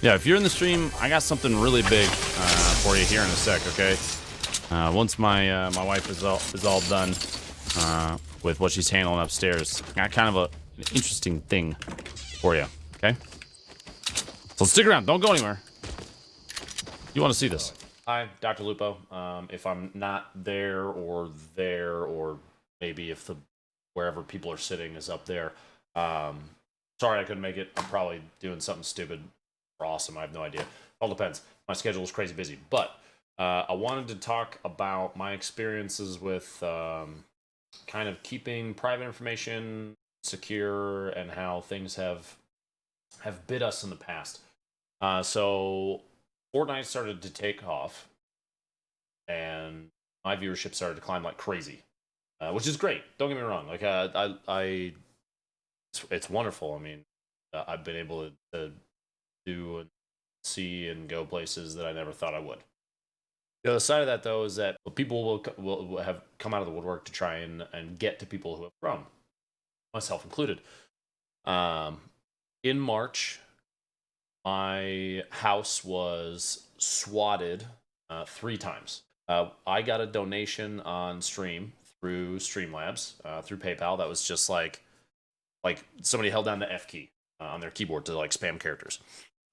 Yeah, if you're in the stream, I got something really big for you here in a sec. Okay. Once my my wife is all done with what she's handling upstairs, I got kind of an interesting thing for you. Okay. So stick around. Don't go anywhere. You want to see this? Hi, DrLupo. If I'm not there, or maybe if the wherever people are sitting is up there, sorry I couldn't make it. I'm probably doing something stupid or awesome. I have no idea. All depends. My schedule is crazy busy, but I wanted to talk about my experiences with kind of keeping private information secure and how things have bit us in the past. So Fortnite started to take off, and my viewership started to climb like crazy, which is great. Don't get me wrong. Like it's wonderful. I mean, I've been able to do and see and go places that I never thought I would. The other side of that, though, is that people will have come out of the woodwork to try and get to people who have grown, myself included. In March, my house was swatted 3 times. I got a donation on stream through Streamlabs, through PayPal. That was just like somebody held down the F key on their keyboard to like spam characters,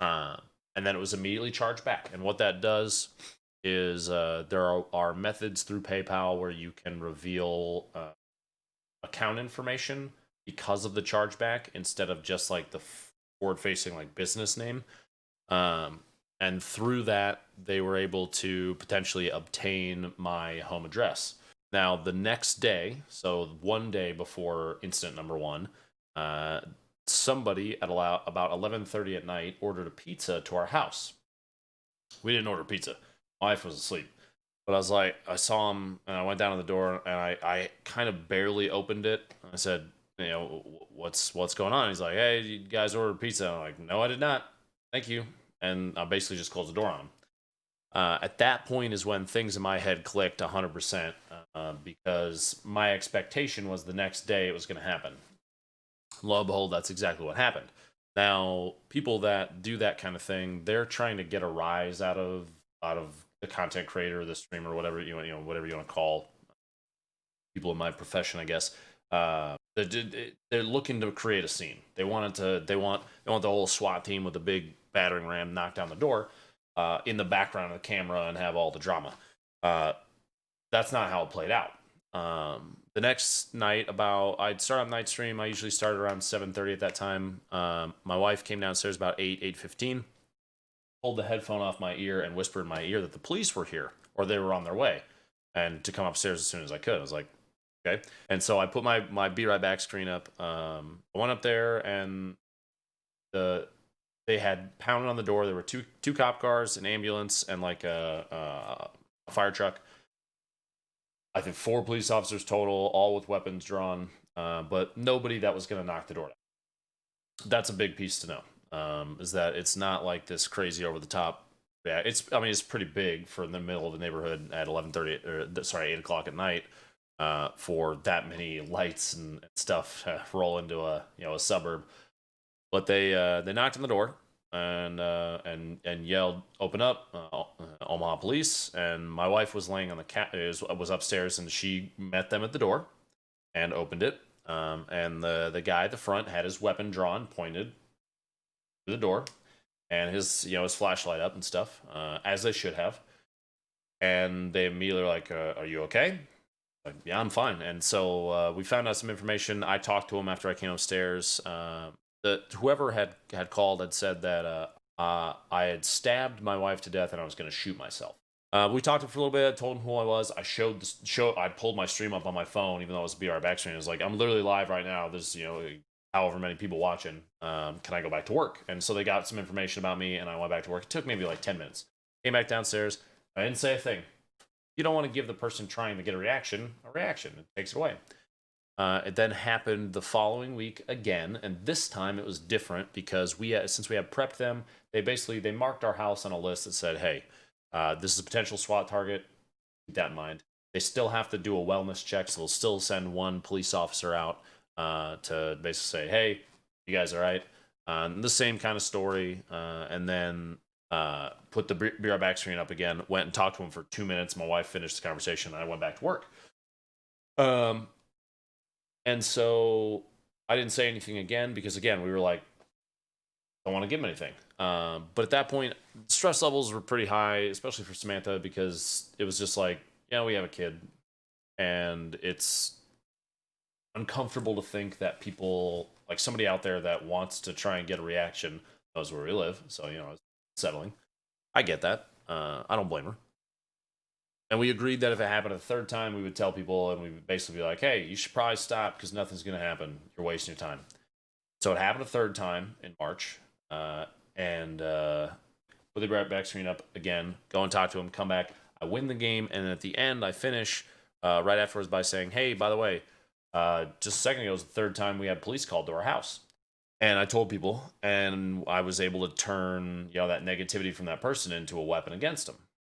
and then it was immediately charged back. And what that does is there are methods through PayPal where you can reveal account information because of the chargeback instead of just like the forward-facing like business name. And through that, they were able to potentially obtain my home address. Now, the next day, so one day before incident number one, somebody at about 11:30 at night ordered a pizza to our house. We didn't order pizza. My wife was asleep. But I was like, I saw him, and I went down to the door, and I kind of barely opened it. I said, you know, what's going on? He's like, hey, you guys ordered pizza. I'm like, no, I did not. Thank you. And I basically just closed the door on him. At that point is when things in my head clicked 100%, because my expectation was the next day it was going to happen. Lo and behold, that's exactly what happened. Now, people that do that kind of thing, they're trying to get a rise out of the content creator, the streamer, whatever whatever you want to call people in my profession, I guess. They're looking to create a scene. They want the whole SWAT team with a big battering ram knock down the door in the background of the camera and have all the drama. That's not how it played out. The next night, I'd start on night stream. I usually started around 7:30 at that time. My wife came downstairs about 8:15, pulled the headphone off my ear and whispered in my ear that the police were here or they were on their way, and to come upstairs as soon as I could. I was like, okay. And so I put my Be Right Back screen up. I went up there, and they had pounded on the door. There were two cop cars, an ambulance, and like a fire truck. I think 4 police officers total, all with weapons drawn, but nobody that was going to knock the door down. That's a big piece to know. Is that it's not like this crazy over the top. Yeah, it's pretty big for the middle of the neighborhood at 8 o'clock at night, for that many lights and stuff roll into a suburb. But they knocked on the door and yelled, "Open up, Omaha police!" And my wife was laying on the was upstairs, and she met them at the door and opened it. And the guy at the front had his weapon drawn, pointed to the door, and his flashlight up and stuff, as they should have. And they immediately were like, "Are you okay?" Like, yeah, I'm fine. And so we found out some information. I talked to him after I came upstairs. Whoever had called had said that I had stabbed my wife to death and I was going to shoot myself. We talked for a little bit. I told him who I was. I showed the show. I pulled my stream up on my phone, even though it was a BR back stream. I was like, I'm literally live right now. There's however many people watching. Can I go back to work? And so they got some information about me, and I went back to work. It took maybe like 10 minutes. Came back downstairs. I didn't say a thing. You don't want to give the person trying to get a reaction. It takes it away. It then happened the following week again, and this time it was different because since we had prepped them, they marked our house on a list that said, "Hey, this is a potential SWAT target. Keep that in mind." They still have to do a wellness check, so they'll still send one police officer out to basically say, "Hey, you guys all right?" The same kind of story. And then put the beer back screen up again, went and talked to him for 2 minutes. My wife finished the conversation, and I went back to work. And so I didn't say anything again because, again, we were like, don't want to give him anything. But at that point, stress levels were pretty high, especially for Samantha, because it was just like, yeah, we have a kid, and it's uncomfortable to think that people, like somebody out there that wants to try and get a reaction, knows where we live. So, it's settling. I get that. I don't blame her. And we agreed that if it happened a third time, we would tell people, and we would basically be like, hey, you should probably stop because nothing's going to happen. You're wasting your time. So it happened a third time in March. And put the back screen up again, go and talk to him, come back. I win the game. And at the end, I finish right afterwards by saying, hey, by the way, just a second ago was the third time we had police called to our house. And I told people, and I was able to turn, that negativity from that person into a weapon against them.